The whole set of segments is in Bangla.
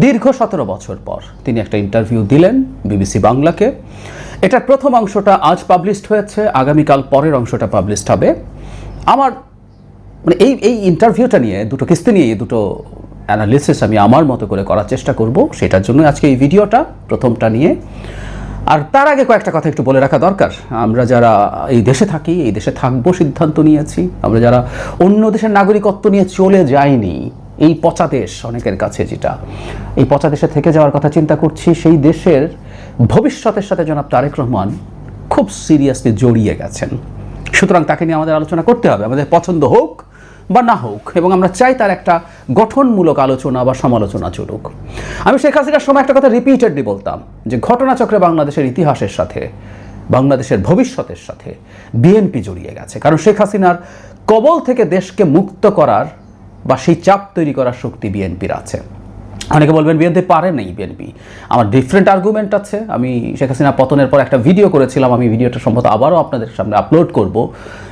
দীর্ঘ 17 বছর পর তিনি একটা ইন্টারভিউ দিলেন বিবিসি বাংলাকে। এটার প্রথম অংশটা আজ পাবলিশড হয়েছে, আগামীকাল পরের অংশটা পাবলিশড হবে। আমার মানে এই ইন্টারভিউটা নিয়ে দুটো কিস্তি নিয়ে দুটো অ্যানালিসিস আমি আমার মতো করে করার চেষ্টা করব, সেটার জন্য আজকে এই ভিডিওটা প্রথমটা নিয়ে। আর তার আগে কয়েকটা কথা একটু বলে রাখা দরকার। আমরা যারা এই দেশে থাকি, এই দেশে থাকবো সিদ্ধান্ত নিয়েছি, আমরা যারা অন্য দেশের নাগরিকত্ব নিয়ে চলে যাইনি, এই পচা দেশ অনেকের কাছে যেটা, এই পচা দেশে থেকে যাওয়ার কথা চিন্তা করছি, সেই দেশের ভবিষ্যতের সাথে জনাব তারেক রহমান খুব সিরিয়াসলি জড়িয়ে গেছেন। সুতরাং তাকে নিয়ে আমাদের আলোচনা করতে হবে, আমাদের পছন্দ হোক বা না হোক, এবং আমরা চাই তার একটা গঠনমূলক আলোচনা বা সমালোচনা চলুক। আমি শেখ হাসিনার সময় একটা কথা রিপিটেডলি বলতাম যে ঘটনাচক্রে বাংলাদেশের ইতিহাসের সাথে, বাংলাদেশের ভবিষ্যতের সাথে বিএনপি জড়িয়ে গেছে। কারণ শেখ হাসিনার কবল থেকে দেশকে মুক্ত করার বা সেই চাপ তৈরি করার শক্তি বিএনপির আছে। অনেকে বলবেন বিএনপি পারে নাই, বিএনপি, আমার ডিফারেন্ট আর্গুমেন্ট আছে। আমি শেখ হাসিনা পতনের পর একটা ভিডিও করেছিলাম, আমি ভিডিওটা সম্ভবত আবারও আপনাদের সামনে আপলোড করব,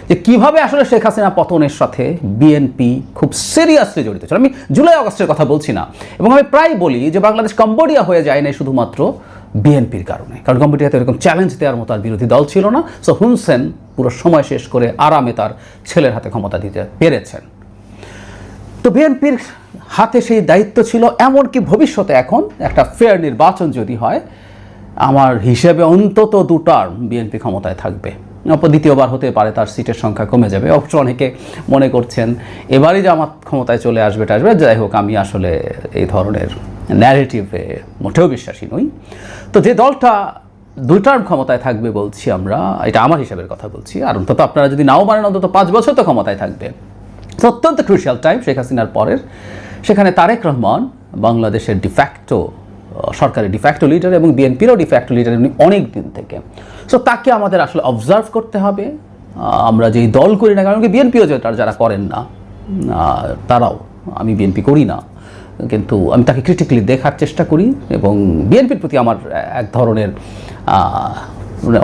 যে কিভাবে আসলে শেখ হাসিনা পতনের সাথে বিএনপি খুব সিরিয়াসলি জড়িত ছিল। আমি জুলাই আগস্টের কথা বলছি না, এবং আমি প্রায় বলি যে বাংলাদেশ কম্বোডিয়া হয়ে যায় না শুধুমাত্র বিএনপির কারণে, কারণ কম্বোডিয়াতে এরকম চ্যালেঞ্জ দেওয়ার মতো আর বিরোধী দল ছিল না। সো হুন সেন পুরো সময় শেষ করে আরামে তার ছেলের হাতে ক্ষমতা দিতে পেরেছেন। তো বিএনপির হাতে সেই দায়িত্ব ছিল, এমনকি ভবিষ্যতে এখন একটা ফেয়ার নির্বাচন যদি হয়, আমার হিসেবে অন্তত 2 টার্ম বিএনপি ক্ষমতায় থাকবে। দ্বিতীয়বার হতে পারে, তার সিটের সংখ্যা কমে যাবে। অবশ্য অনেকে মনে করছেন এবারই জামাত ক্ষমতায় চলে আসবে। যাই হোক, আমি আসলে এই ধরনের ন্যারেটিভে মোটেও বিশ্বাসী নই। তো যে দলটা 2 টার্ম ক্ষমতায় থাকবে বলছি আমরা, এটা আমার হিসাবের কথা বলছি, আর অন্তত আপনারা যদি নাও মানেন অন্তত 5 বছর তো ক্ষমতায় থাকবে। অত্যন্ত ক্রুশিয়াল টাইম শেখ হাসিনার পরের, সেখানে তারেক রহমান বাংলাদেশের ডিফ্যাক্টো সরকারের ডিফ্যাক্টো লিডার এবং বিএনপিরও ডিফ্যাক্টো লিডার উনি অনেক দিন থেকে। সো তাকে আমাদের আসলে অবজার্ভ করতে হবে। আমরা যেই দল করি না, কারণ কি বিএনপিও যারা করেন না তারাও, আমি বিএনপি করি না, কিন্তু আমি তাকে ক্রিটিক্যালি দেখার চেষ্টা করি, এবং বিএনপির প্রতি আমার এক ধরনের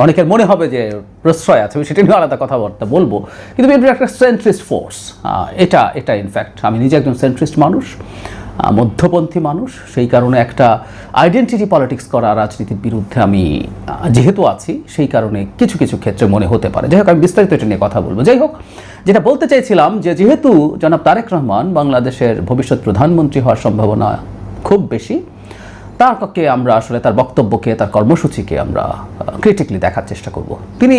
অনেকের মনে হবে যে প্রশ্রয় আছে, সেটা নিয়ে আলাদা কথাবার্তা বলবো, কিন্তু বিএনপির একটা সেন্ট্রিস্ট ফোর্স, এটা ইনফ্যাক্ট আমি নিজে একজন সেন্ট্রিস্ট মানুষ, মধ্যপন্থী মানুষ। সেই কারণে একটা আইডেন্টিটি পলিটিক্স করা রাজনীতির বিরুদ্ধে আমি যেহেতু আছি, সেই কারণে কিছু কিছু ক্ষেত্রে মনে হতে পারে। যাই হোক, আমি বিস্তারিত এটা নিয়ে কথা বলবো। যাই হোক, যেটা বলতে চাইছিলাম যে যেহেতু জনাব তারেক রহমান বাংলাদেশের ভবিষ্যৎ প্রধানমন্ত্রী হওয়ার সম্ভাবনা খুব বেশি, তাকে আমরা আসলে তার বক্তব্যকে, তার কর্মসূচিকে আমরা ক্রিটিক্যালি দেখার চেষ্টা করব। তিনি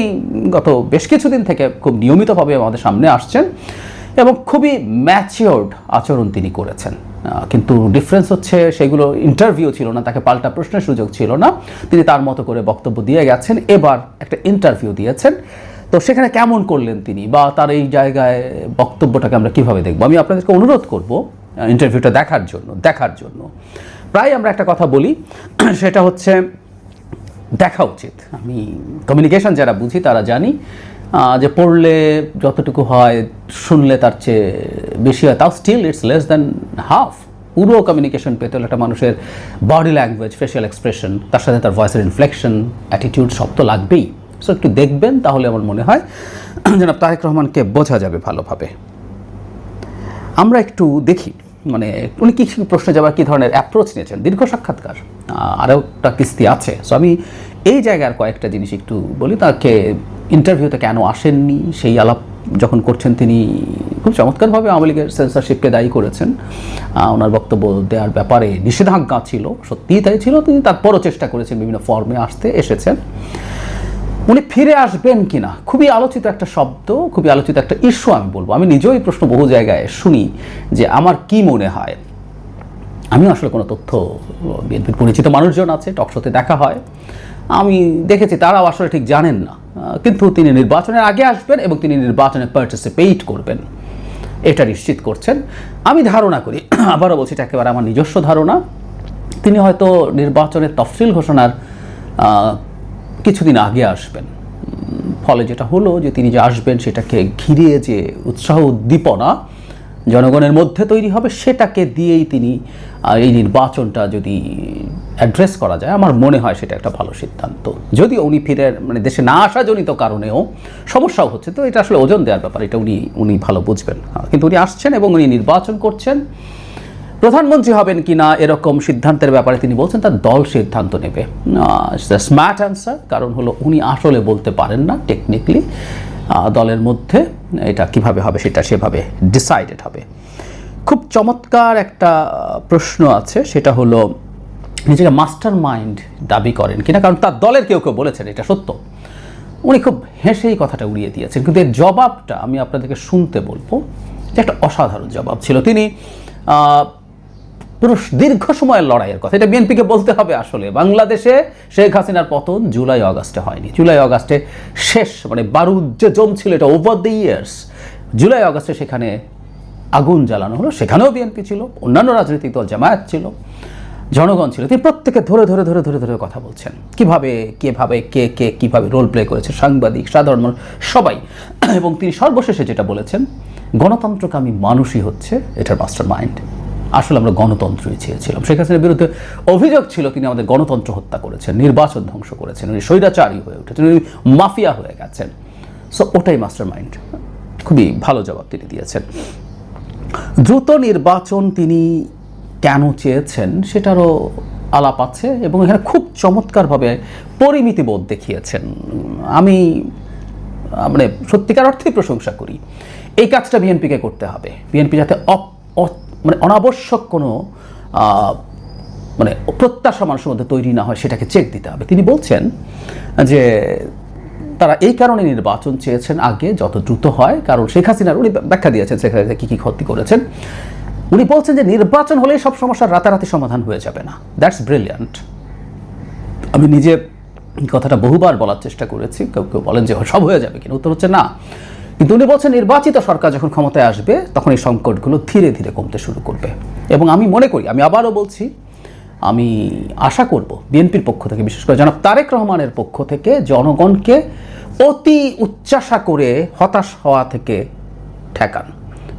গত বেশ কিছুদিন থেকে খুব নিয়মিতভাবে আমাদের সামনে আসছেন এবং খুবই ম্যাচিওর্ড আচরণ তিনি করেছেন, কিন্তু ডিফারেন্স হচ্ছে সেগুলো ইন্টারভিউ ছিল না, তাকে পাল্টা প্রশ্নের সুযোগ ছিল না, তিনি তার মতো করে বক্তব্য দিয়ে গেছেন। এবার একটা ইন্টারভিউ দিয়েছেন, তো সেখানে কেমন করলেন তিনি, বা তার এই জায়গায় বক্তব্যটাকে আমরা কিভাবে দেখব, আমি আপনাদেরকে অনুরোধ করব ইন্টারভিউটা দেখার জন্য। প্রায় আমরা একটা কথা বলি, সেটা হচ্ছে দেখা উচিত। আমি কমিউনিকেশন যারা বুঝি তারা জানি যে পড়লে যতটুকু হয়, শুনলে তার চেয়ে বেশি হয়, তাও still it's less than half. পুরো কমিউনিকেশন পেতে হলে একটা মানুষের বডি ল্যাঙ্গুয়েজ, ফেশিয়াল এক্সপ্রেশন, তার সাথে তার ভয়েসের ইনফ্লেকশন, অ্যাটিটিউড সব তো লাগবেই। সো একটু দেখবেন, তাহলে আমার মনে হয় জনাব তারেক রহমানকে বোঝা যাবে ভালোভাবে। আমরা একটু দেখি মানে উনি কী প্রশ্নে যাবার কী ধরনের অ্যাপ্রোচ নিয়েছেন। দীর্ঘ সাক্ষাৎকার, আরও একটা কিস্তি আছে। সো আমি এই জায়গার কয়েকটা জিনিস একটু বলি। তাকে ইন্টারভিউতে কেন আসেননি সেই আলাপ যখন করছেন, তিনি খুব চমৎকারভাবে আওয়ামী লীগের সেন্সরশিপকে দায়ী করেছেন। ওনার বক্তব্য দেওয়ার ব্যাপারে নিষেধাজ্ঞা ছিল, সত্যিই তাই ছিল, তিনি তারপরও চেষ্টা করেছেন, বিভিন্ন ফর্মে এসেছেন। উনি ফিরে আসবেন কিনা খুবই আলোচিত একটা শব্দ, খুবই আলোচিত একটা ইস্যু আমি বলবো। আমি নিজেও এই প্রশ্ন বহু জায়গায় শুনি যে আমার কি মনে হয়। আমিও আসলে কোনো তথ্য, বিএনপির পরিচিত মানুষজন আছে, টকশোতে দেখা হয়, আমি দেখেছি তারাও আসলে ঠিক জানেন না, কিন্তু তিনি নির্বাচনের আগে আসবেন এবং তিনি নির্বাচনে পার্টিসিপেট করবেন, এটা নিশ্চিত করছেন। আমি ধারণা করি, আবারও বলছি, এটা একেবারে আমার নিজস্ব ধারণা, তিনি হয়তো নির্বাচনের তফসিল ঘোষণার কিছুদিন আগে আসবেন। ফলে যেটা হলো যে তিনি যে আসবেন, সেটাকে ঘিরে যে উৎসাহ উদ্দীপনা জনগণের মধ্যে তৈরি হবে, সেটাকে দিয়েই তিনি এই নির্বাচনটা যদি অ্যাড্রেস করা যায়, আমার মনে হয় সেটা একটা ভালো সিদ্ধান্ত। যদিও উনি ফিরে মানে দেশে না আসাজনিত কারণেও সমস্যাও হচ্ছে, তো এটা আসলে ওজন দেওয়ার ব্যাপার, এটা উনি ভালো বুঝবেন। কিন্তু উনি আসছেন এবং উনি নির্বাচন করছেন। প্রধানমন্ত্রী হবেন কিনা এরকম সিদ্ধান্তের ব্যাপারে তিনি বলছেন তার দল সিদ্ধান্ত নেবে। স্মার্ট অ্যান্সার, কারণ হলো উনি আসলে বলতে পারেন না টেকনিক্যালি দলের মধ্যে এটা কিভাবে হবে সেটা সেভাবে ডিসাইডেড হবে। খুব চমৎকার একটা প্রশ্ন আছে, সেটা হলো নিজেকে মাস্টার মাইন্ড দাবি করেন কিনা, কারণ তার দলের কেউ কেউ বলেছেন এটা সত্য। উনি খুব হেসেই কথাটা উড়িয়ে দিয়েছেন, কিন্তু এর জবাবটা আমি আপনাদেরকে শুনতে বলবো, যে একটা অসাধারণ জবাব ছিল। তিনি পুরো দীর্ঘ সময়ের লড়াইয়ের কথা, এটা বিএনপিকে বলতে হবে। আসলে বাংলাদেশে শেখ হাসিনার পতন জুলাই অগাস্টে হয়নি, জুলাই অগাস্টে শেষ, মানে বারুদ যে জমছিল এটা ওভার দ্য ইয়ার্স, জুলাই অগাস্টে সেখানে আগুন জ্বালানো হলো। সেখানেও বিএনপি ছিল, অন্যান্য রাজনৈতিক দল, জামায়াত ছিল, জনগণ ছিল। তিনি প্রত্যেকে ধরে ধরে ধরে ধরে ধরে কথা বলছেন, কিভাবে কে কীভাবে রোল প্লে করেছে, সাংবাদিক, সাধারণ মানুষ, সবাই। এবং তিনি সর্বশেষে যেটা বলেছেন, গণতন্ত্রকামী মানুষই হচ্ছে এটার মাস্টার মাইন্ড। আসলে আমরা গণতন্ত্রই চেয়েছিলাম। শেখ হাসিনার বিরুদ্ধে অভিযোগ ছিল তিনি আমাদের গণতন্ত্র হত্যা করেছেন, নির্বাচন ধ্বংস করেছেন, উনি স্বৈরাচারী হয়ে উঠেছেন, উনি মাফিয়া হয়ে গেছেন। সো ওটাই মাস্টার মাইন্ড। খুবই ভালো জবাব তিনি দিয়েছেন। দ্রুত নির্বাচন তিনি কেন চেয়েছেন সেটারও আলাপ আছে, এবং এখানে খুব চমৎকারভাবে পরিমিতিবোধ দেখিয়েছেন। আমি মানে সত্যিকার অর্থেই প্রশংসা করি। এই কাজটা বিএনপিকে করতে হবে। বিএনপি যাতে মানে অনাবশ্যক কোনো মানে প্রত্যাশা মানুষের মধ্যে তৈরি না হয় সেটাকে চেক দিতে হবে। তিনি বলছেন যে তারা এই কারণে নির্বাচন চেয়েছেন আগে, যত দ্রুত হয়, কারণ শেখ হাসিনার, উনি ব্যাখ্যা দিয়েছেন শেখ হাসিনা কী কী ক্ষতি করেছেন। উনি বলছেন যে নির্বাচন হলেই সব সমস্যার রাতারাতি সমাধান হয়ে যাবে না। That's brilliant. আমি নিজে কথাটা বহুবার বলার চেষ্টা করেছি, কেউ কেউ বলেন যে সব হয়ে যাবে, কিন্তু উত্তর হচ্ছে না। কিন্তু উনি বলছেন নির্বাচিত সরকার যখন ক্ষমতায় আসবে তখন এই সংকটগুলো ধীরে ধীরে কমতে শুরু করবে। এবং আমি মনে করি, আমি আবারও বলছি, আমি আশা করব বিএনপির পক্ষ থেকে, বিশেষ করে জনাব তারেক রহমানের পক্ষ থেকে, জনগণকে অতি উচ্চাসা করে হতাশ হওয়া থেকে ঠেকান।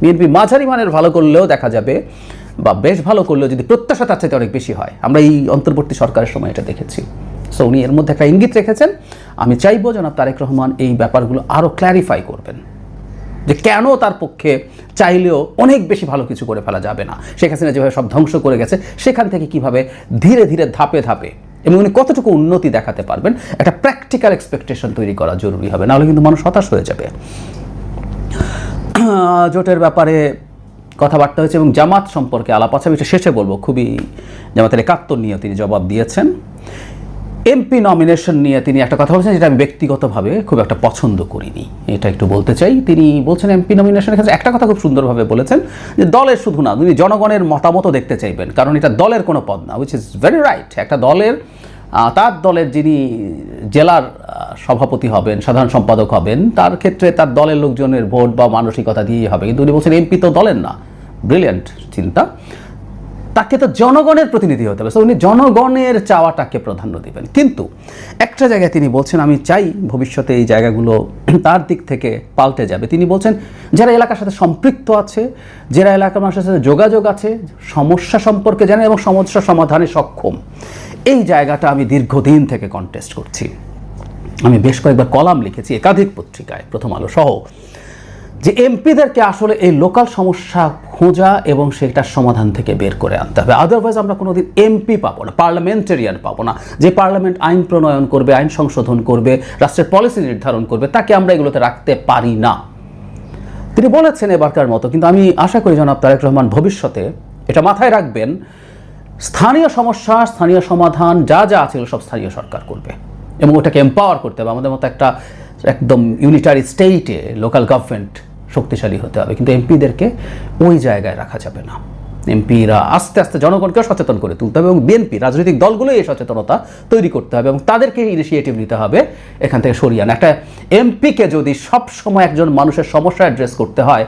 বিএনপি মাঝারি মানের ভালো করলেও দেখা যাবে, বা বেশ ভালো করলেও যদি প্রত্যাশা তার চাইতে অনেক বেশি হয়, আমরা এই অন্তর্বর্তী সরকারের সময় এটা দেখেছি। সো উনি এর মধ্যে একটা ইঙ্গিত রেখেছেন। আমি চাইবো জনাব তারেক রহমান এই ব্যাপারগুলো আরও ক্ল্যারিফাই করবেন, যে কেন তার পক্ষে চাইলেও অনেক বেশি ভালো কিছু করে ফেলা যাবে না। শেখ হাসিনা যেভাবে সব ধ্বংস করে গেছে, সেখান থেকে কিভাবে ধীরে ধীরে ধাপে ধাপে, এবং উনি কতটুকু উন্নতি দেখাতে পারবেন, একটা প্র্যাকটিক্যাল এক্সপেকটেশন তৈরি করা জরুরি হবে, নাহলে কিন্তু মানুষ হতাশ হয়ে যাবে। জোটের ব্যাপারে কথাবার্তা হয়েছে এবং জামাত সম্পর্কে আলাপ আছে, আমি এটা শেষে বলবো। খুবই জামাতের ৭১ নিয়ে তিনি জবাব দিয়েছেন। এমপি নমিনেশন নিয়ে তিনি একটা কথা বলছেন, যেটা আমি ব্যক্তিগতভাবে খুব একটা পছন্দ করিনি, এটা একটু বলতে চাই। তিনি বলছেন এমপি নমিনেশনের ক্ষেত্রে একটা কথা খুব সুন্দরভাবে বলেছেন, যে দলের শুধু না, তিনি জনগণের মতামতও দেখতে চাইবেন, কারণ এটা দলের কোনো পদ না, উইচ ইজ ভেরি রাইট। একটা দলের, তার দলের যিনি জেলার সভাপতি হবেন, সাধারণ সম্পাদক হবেন, তার ক্ষেত্রে তার দলের লোকজনের ভোট বা মানসিকতা দিয়েই হবে। কিন্তু উনি বলছেন এমপি তো দলের না। ব্রিলিয়ান্ট চিন্তা। তাকে তো জনগণের প্রতিনিধি হতে হবে, সো উনি জনগণের চাওয়াটাকে প্রাধান্য দেবেন। কিন্তু একটা জায়গায় তিনি বলছেন, আমি চাই ভবিষ্যতে এই জায়গাগুলো তার দিক থেকে পাল্টে যাবে। তিনি বলছেন যারা এলাকার সাথে সম্পৃক্ত আছে, যারা এলাকার মানুষের সাথে যোগাযোগ আছে, সমস্যা সম্পর্কে জানে এবং সমস্যা সমাধানে সক্ষম, এই জায়গাটা আমি দীর্ঘদিন থেকে কন্টেস্ট করছি। আমি বেশ কয়েকবার কলাম লিখেছি একাধিক পত্রিকায়, প্রথম আলো সহ, যে এমপিদেরকে আসলে এই লোকাল সমস্যা খোঁজা এবং সেটার সমাধান থেকে বের করে আনতে হবে। আদারওয়াইজ আমরা কোনোদিন এমপি পাবো না, পার্লামেন্টারিয়ান পাবো না। যে পার্লামেন্ট আইন প্রণয়ন করবে, আইন সংশোধন করবে, রাষ্ট্রের পলিসি নির্ধারণ করবে, তাকে আমরা এগুলোতে রাখতে পারি না। তিনি বলেছেন এবারকার মতো। কিন্তু আমি আশা করি জনাব তারেক রহমান ভবিষ্যতে এটা মাথায় রাখবেন, স্থানীয় সমস্যা, স্থানীয় সমাধান যা যা আছে সব স্থানীয় সরকার করবে, এবং ওটাকে এম্পাওয়ার করতে হবে। আমাদের মতো একটা একদম ইউনিটারি স্টেটে লোকাল গভর্নমেন্ট শক্তিশালী হতে হবে, কিন্তু এমপিদেরকে ওই জায়গায় রাখা যাবে না। এমপিরা আস্তে আস্তে জনগণকেও সচেতন করে তুলতে হবে, এবং বিএনপি রাজনৈতিক দলগুলোই এই সচেতনতা তৈরি করতে হবে, এবং তাদেরকে ইনিশিয়েটিভ নিতে হবে এখান থেকে সরিয়ে আনা। একটা এমপিকে যদি সব সময় একজন মানুষের সমস্যা অ্যাড্রেস করতে হয়,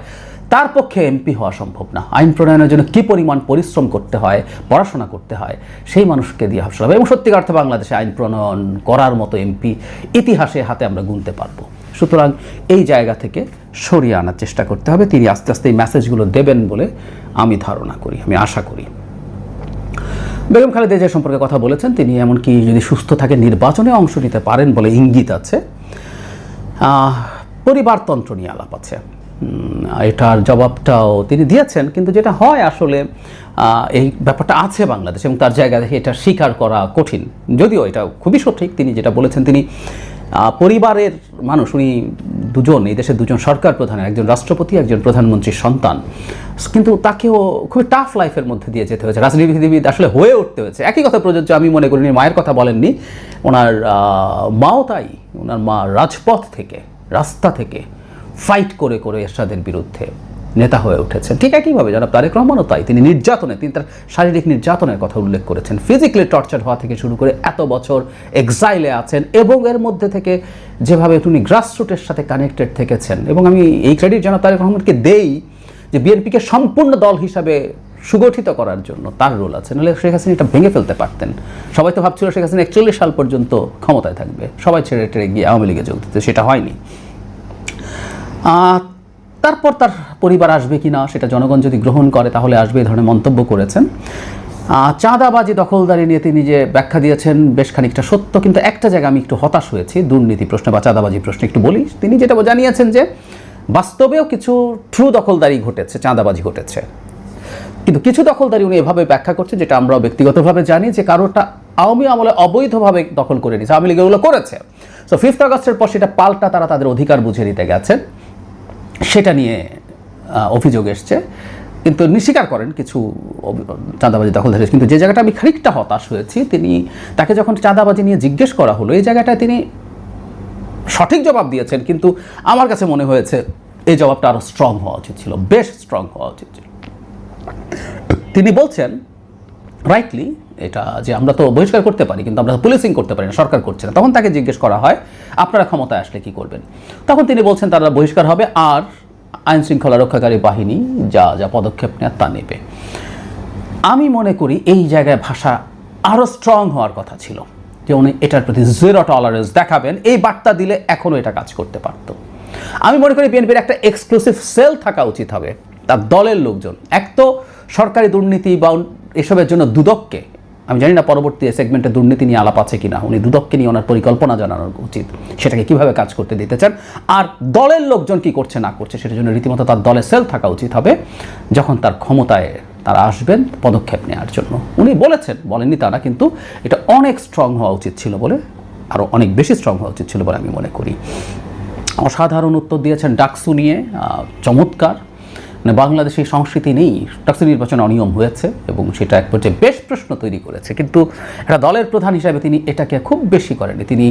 তার পক্ষে এমপি হওয়া সম্ভব না। আইন প্রণয়নের জন্য কী পরিমাণ পরিশ্রম করতে হয়, পড়াশোনা করতে হয়, সেই মানুষকে দিয়ে হাসতে হবে। এবং সত্যিকার অর্থে বাংলাদেশে আইন প্রণয়ন করার মতো এমপি ইতিহাসে হাতে আমরা গুনতে পারবো। সুতরাং এই জায়গা থেকে সরিয়ে আনার চেষ্টা করতে হবে। তিনি আস্তে আস্তে এই মেসেজগুলো দেবেন বলে আমি ধারণা করি, আমি আশা করি। বেগম খালেদা জিয়া সম্পর্কে কথা বলেছেন, তিনি এমনকি যদি সুস্থ থাকে নির্বাচনে অংশ নিতে পারেন বলে ইঙ্গিত আছে। পরিবারতন্ত্র নিয়ে আলাপ আছে। এটার জবাবটাও তিনি দিয়েছেন, কিন্তু যেটা হয় আসলে এই ব্যাপারটা আছে বাংলাদেশ এবং তার জায়গা থেকে এটা স্বীকার করা কঠিন। যদিও এটা খুবই সঠিক, তিনি যেটা বলেছেন, তিনি পরিবারের মানুষ, উনি দুজন, এই দেশের দুজন সরকার প্রধান, একজন রাষ্ট্রপতি, একজন প্রধানমন্ত্রীর সন্তান, কিন্তু তাকেও খুবই টাফ লাইফের মধ্যে দিয়ে যেতে হয়েছে, রাজনীতিবিদ আসলে হয়ে উঠতে হয়েছে। একই কথা প্রযোজ্য আমি মনে করি, মায়ের কথা বলেননি, ওনার মাও তাই, ওনার মা রাজপথ থেকে, রাস্তা থেকে ফাইট করে করে এরশাদের বিরুদ্ধে নেতা হয়ে উঠেছেন। ঠিক একইভাবে জনাব তারেক রহমানও তাই, তিনি তিনি তার শারীরিক নির্যাতনের কথা উল্লেখ করেছেন, ফিজিক্যালি টর্চার হওয়া থেকে শুরু করে এত বছর এক্সাইলে আছেন, এবং এর মধ্যে থেকে যেভাবে তিনি গ্রাসরুটের সাথে কানেক্টেড থেকেছেন। এবং আমি এই ক্রেডিট জনাব তারেক রহমানকে দেই যে বিএনপিকে সম্পূর্ণ দল হিসাবে সুগঠিত করার জন্য তার রোল আছে, নাহলে শেখ হাসিনা এটা ভেঙে ফেলতে পারতেন। সবাই তো ভাবছিল শেখ হাসিনা 41 সাল পর্যন্ত ক্ষমতায় থাকবে, সবাই ছেড়ে টেড়ে গিয়ে আওয়ামী লীগে যোগ দিতে, সেটা হয়নি। তারপর তার পরিবার আসবে কি না সেটা জনগণ যদি গ্রহণ করে তাহলে আসবে, এই ধরনের মন্তব্য করেছেন। চাঁদাবাজি দখলদারি নিয়ে তিনি যে ব্যাখ্যা দিয়েছেন বেশ খানিকটা সত্য, কিন্তু একটা জায়গায় আমি একটু হতাশ হয়েছি দুর্নীতি প্রশ্নে বা চাঁদাবাজি প্রশ্নে। একটু বলি, তিনি যেটা জানিয়েছেন যে বাস্তবেও কিছু ট্রু দখলদারি ঘটেছে, চাঁদাবাজি ঘটেছে, কিন্তু কিছু দখলদারি উনি এভাবে ব্যাখ্যা করছেন, যেটা আমরাও ব্যক্তিগতভাবে জানি, যে কারোটা আওয়ামী আমলে অবৈধভাবে দখল করে নিয়েছে, আওয়ামী লীগ এগুলো করেছে। সো 5 আগস্টের পর সেটা পাল্টা তারা তাদের অধিকার বুঝে নিতে গেছেন, সেটা নিয়ে অভিযোগ এসছে। কিন্তু স্বীকার করেন কিছু চাঁদাবাজি দখলদারি। কিন্তু যে জায়গাটা আমি খানিকটা হতাশ হয়েছি, তাকে যখন চাঁদাবাজি নিয়ে জিজ্ঞেস করা হলো, এই জায়গাটায় তিনি সঠিক জবাব দিয়েছেন, কিন্তু আমার কাছে মনে হয়েছে এই জবাবটা আরও স্ট্রং হওয়া উচিত ছিল, বেশ স্ট্রং হওয়া উচিত ছিল। তিনি বলছেন রাইটলি এটা, যে আমরা তো বহিষ্কার করতে পারি কিন্তু আমরা পুলিশিং করতে পারি না, সরকার করছে না। তখন তাকে জিজ্ঞেস করা হয় আপনারা ক্ষমতায় আসলে কি করবেন, তখন তিনি বলছেন তারা বহিষ্কার হবে আর আইন শৃঙ্খলা রক্ষাকারী বাহিনী যা যা পদক্ষেপ নেয় তা নেবে। আমি মনে করি এই জায়গায় ভাষা আরও স্ট্রং হওয়ার কথা ছিল, যে উনি এটার প্রতি 0 টলারেন্স দেখাবেন, এই বার্তা দিলে এখনও এটা কাজ করতে পারত। আমি মনে করি বিএনপির একটা এক্সক্লুসিভ সেল থাকা উচিত হবে, তার দলের লোকজন। এক তো সরকারি দুর্নীতি বা এসবের জন্য দুদককে, আমি জানি না পরবর্তী সেগমেন্টে দুর্নীতি নিয়ে আলাপ আছে কিনা, উনি দুদককে নিয়ে ওনার পরিকল্পনা জানানো উচিত, সেটাকে কিভাবে কাজ করতে দিতে চান, আর দলের লোকজন কি করছে না করছে সেটার জন্য রীতিমতো তার দলের সেল থাকা উচিত হবে, যখন তার ক্ষমতায় তারা আসবেন পদক্ষেপ নেওয়ার জন্য। উনি বলেছেন, বলেননি তা না, কিন্তু এটা অনেক স্ট্রং হওয়া উচিত ছিল বলে, আরও অনেক বেশি স্ট্রং হওয়া উচিত ছিল বলে আমি মনে করি। অসাধারণ উত্তর দিয়েছেন ডাকসু নিয়ে, চমৎকার। মানে বাংলাদেশে সংস্কৃতি নেই, ডাকসু নির্বাচনে অনিয়ম হয়েছে এবং সেটা এক পর্যায়ে বেশ প্রশ্ন তৈরি করেছে, কিন্তু একটা দলের প্রধান হিসাবে তিনি এটাকে খুব বেশি করেনি। তিনি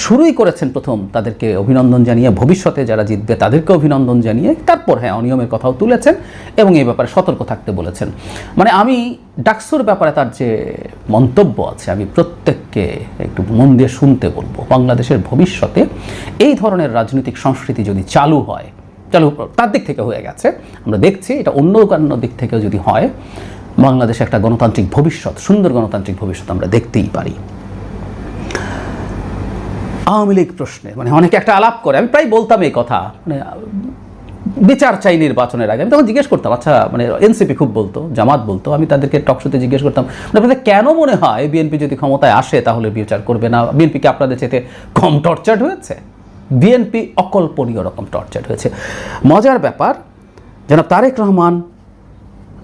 শুরুই করেছেন প্রথম তাদেরকে অভিনন্দন জানিয়ে, ভবিষ্যতে যারা জিতবে তাদেরকে অভিনন্দন জানিয়ে, তারপর হ্যাঁ অনিয়মের কথাও তুলেছেন এবং এই ব্যাপারে সতর্ক থাকতে বলেছেন। মানে আমি ডাকসুর ব্যাপারে তার যে মন্তব্য আছে, আমি প্রত্যেককে একটু মন দিয়ে শুনতে বলবো। বাংলাদেশের ভবিষ্যতে এই ধরনের রাজনৈতিক সংস্কৃতি যদি চালু হয়, তার দিক থেকে হয়ে গেছে, আমরা দেখছি এটা অন্য দিক থেকেও যদি হয়, বাংলাদেশে একটা গণতান্ত্রিক ভবিষ্যৎ, সুন্দর গণতান্ত্রিক ভবিষ্যৎ আমরা দেখতেই পারি। আওয়ামী লীগ প্রশ্নে মানে অনেকে একটা আলাপ করে, আমি প্রায় বলতাম এই কথা, মানে বিচার চাই নির্বাচনের আগে। আমি তখন জিজ্ঞেস করতাম, আচ্ছা মানে এনসিপি খুব বলতো, জামাত বলতো, আমি তাদেরকে টকশোতে জিজ্ঞেস করতাম আপনাদের কেন মনে হয় বিএনপি যদি ক্ষমতায় আসে তাহলে বিচার করবে না, বিএনপি কি আপনাদের চাইতে কম টর্চার্ড হয়েছে? বিএনপি অকল্পনীয় রকম টর্চার হয়েছে। মজার ব্যাপার, জনাব তারেক রহমান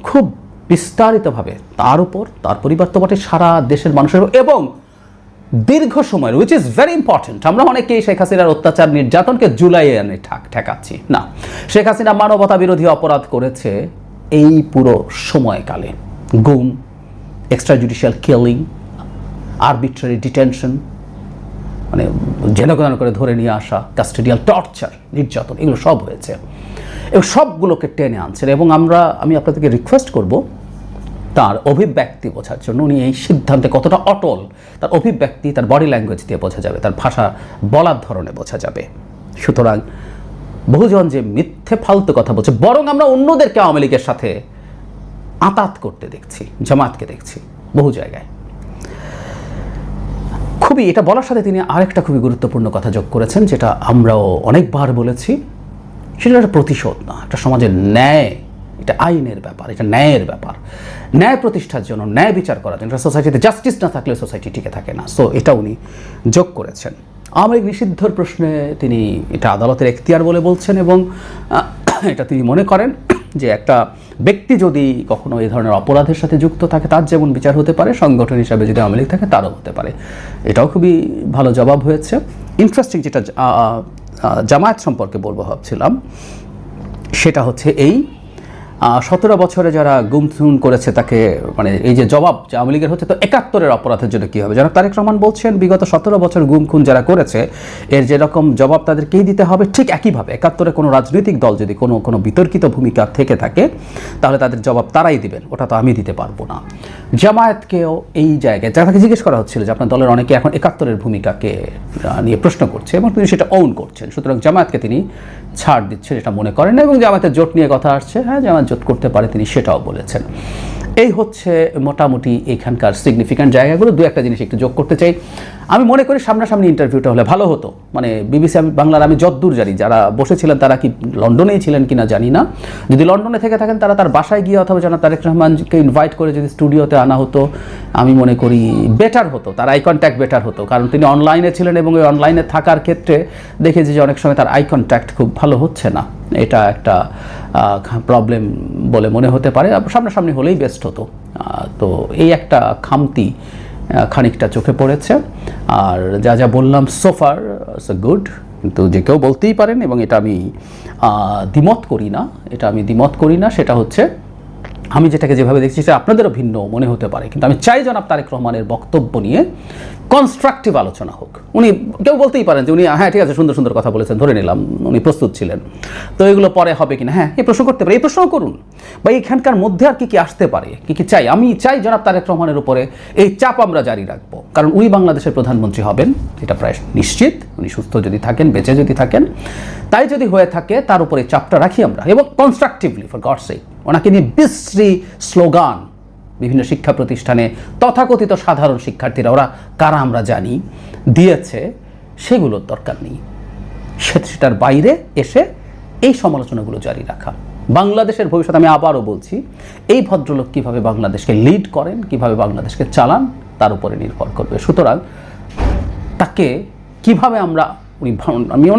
খুব বিস্তারিতভাবে তার উপর, তার পরিবার তো বটে, সারা দেশের মানুষের এবং দীর্ঘ সময়ের, উইচ ইজ ভেরি ইম্পর্টেন্ট। আমরা অনেকেই শেখ হাসিনার অত্যাচার নির্যাতনকে জুলাইয়ে এনে ঠেকাচ্ছি না, শেখ হাসিনা মানবতা বিরোধী অপরাধ করেছে এই পুরো সময়কালে। গুম, extra judicial killing, arbitrary detention, মানে জেনগণ করে ধরে নিয়ে আসা, কাস্টোডিয়াল টর্চার, নির্যাতন, এগুলো সব হয়েছে এবং সবগুলোকে টেনে আনছেন। এবং আমি আপনাদেরকে রিকোয়েস্ট করব তার অভিব্যক্তি বোঝার জন্য, উনি এই সিদ্ধান্তে কতটা অটল, তার অভিব্যক্তি, তার বডি ল্যাঙ্গুয়েজ দিয়ে বোঝা যাবে, তার ভাষা বলার ধরনে বোঝা যাবে। সুতরাং বহুজন যে মিথ্যে ফালতু কথা বলছে, বরং আমরা অন্যদেরকে আওয়ামী লীগের সাথে আঁতাত করতে দেখছি, জামাতকে দেখছি বহু জায়গায়। খুবই এটা বলার সাথে তিনি আরেকটা খুবই গুরুত্বপূর্ণ কথা যোগ করেছেন, যেটা আমরাও অনেকবার বলেছি, সেটা একটা প্রতিশোধ না, একটা সমাজের ন্যায়, এটা আইনের ব্যাপার, এটা ন্যায়ের ব্যাপার। ন্যায় প্রতিষ্ঠার জন্য, ন্যায় বিচার করার জন্য, সোসাইটিতে জাস্টিস না থাকলে সোসাইটি টিকে থাকে না। সো এটা উনি যোগ করেছেন। আওয়ামী লীগ নিষিদ্ধর প্রশ্নে তিনি এটা আদালতের এখতিয়ার বলে বলছেন এবং এটা তিনি মনে করেন যে একটা ব্যক্তি যদি কখনো এই ধরনের অপরাধের সাথে যুক্ত থাকে তার যেমন বিচার হতে পারে, সংগঠন হিসাবে যদি আওয়ামী লীগ থাকে তারও হতে পারে। এটাও খুবই ভালো জবাব হয়েছে। ইন্টারেস্টিং যেটা জামায়াত সম্পর্কে বলবো ভাবছিলাম, সেটা হচ্ছে এই 17 বছরে যারা গুম করেছে তাকে, মানে এই যে জবাব যে আওয়ামী লীগের হচ্ছে, তো 71-এর অপরাধের জন্য কী হবে? যারা তারেক রহমান বলছেন বিগত 17 বছর গুম খুন যারা করেছে এর যেরকম জবাব তাদেরকেই দিতে হবে, ঠিক একইভাবে 71-এ কোনো রাজনৈতিক দল যদি কোনো বিতর্কিত ভূমিকা থেকে থাকে তাহলে তাদের জবাব তারাই দিবেন, ওটা তো আমি দিতে পারবো না। জামায়াতকেও এই জায়গায় যাকে জিজ্ঞেস করা হচ্ছিল যে আপনার দলের অনেকে এখন 71-এর ভূমিকাকে নিয়ে প্রশ্ন করছে এবং তিনি সেটা ওন করছেন, সুতরাং জামায়াতকে তিনি ছাড় দিচ্ছেন এটা মনে করেন না। এবং জামায়াতের জোট নিয়ে কথা আসছে, হ্যাঁ জামায়াত জোট করতে পারে, তিনি সেটাও বলেছেন। এই হচ্ছে মোটামুটি এখানকার সিগনিফিক্যান্ট জায়গাগুলো। দু একটা জিনিস একটু যোগ করতে চাই। আমি মনে করি সামনাসামনি ইন্টারভিউটা হলে ভালো হতো। মানে বিবিসি বাংলার আমি যতদূর জানি যারা বসেছিলেন তারা কি লন্ডনেই ছিলেন কিনা জানি না, যদি লন্ডনে থেকে থাকেন তারা তার বাসায় গিয়ে অথবা জানা তারেক রহমানকে ইনভাইট করে যদি স্টুডিওতে আনা হতো, আমি মনে করি বেটার হতো, তার আই কন্ট্যাক্ট বেটার হতো। কারণ তিনি অনলাইনে ছিলেন এবং ওই অনলাইনে থাকার ক্ষেত্রে দেখেছি যে অনেক সময় তার আই কন্ট্যাক্ট খুব ভালো হচ্ছে না, এটা একটা প্রবলেম বলে মনে হতে পারে। সামনাসামনি হলেই বেস্ট হতো। তো এই একটা খামতি খানিকটা চোখে পড়েছে। আর যা যা বললাম সোফার গুড, কিন্তু যে কেউ বলতেই পারেন এবং এটা আমি দ্বিমত করি না, সেটা হচ্ছে আমি যেটাকে যেভাবে দেখছি সেটা আপনাদেরও ভিন্ন মনে হতে পারে, কিন্তু আমি চাই জনাব তারেক রহমানের বক্তব্য নিয়ে কনস্ট্রাকটিভ আলোচনা হোক। উনি কেউ বলতেই পারেন যে উনি হ্যাঁ ঠিক আছে সুন্দর সুন্দর কথা বলেছেন, ধরে নিলাম উনি প্রস্তুত ছিলেন, তো এগুলো পরে হবে কিনা, হ্যাঁ এই প্রশ্ন করতে পারে, এই প্রশ্নও করুন, বা এখানকার মধ্যে আর কি আসতে পারে, কি চাই। আমি চাই জনাব তারেক রহমানের উপরে এই চাপ আমরা জারি রাখবো, কারণ উনি বাংলাদেশের প্রধানমন্ত্রী হবেন এটা প্রায় নিশ্চিত, উনি সুস্থ যদি থাকেন, বেঁচে যদি থাকেন, তাই যদি হয়ে থাকে তার উপরে চাপটা রাখি আমরা, এবং কনস্ট্রাকটিভলি ফর গডস সেক। ওনাকে নিয়ে বিশ্রী স্লোগান বিভিন্ন শিক্ষা প্রতিষ্ঠানে তথাকথিত সাধারণ শিক্ষার্থীরা, ওরা কারা আমরা জানি, দিয়েছে, সেগুলোর দরকার নেই। সেটার বাইরে এসে এই সমালোচনাগুলো জারি রাখা। বাংলাদেশের ভবিষ্যৎ, আমি আবারও বলছি, এই ভদ্রলোক কীভাবে বাংলাদেশকে লিড করেন, কিভাবে বাংলাদেশকে চালান, তার উপরে নির্ভর করবে। সুতরাং তাকে কিভাবে আমি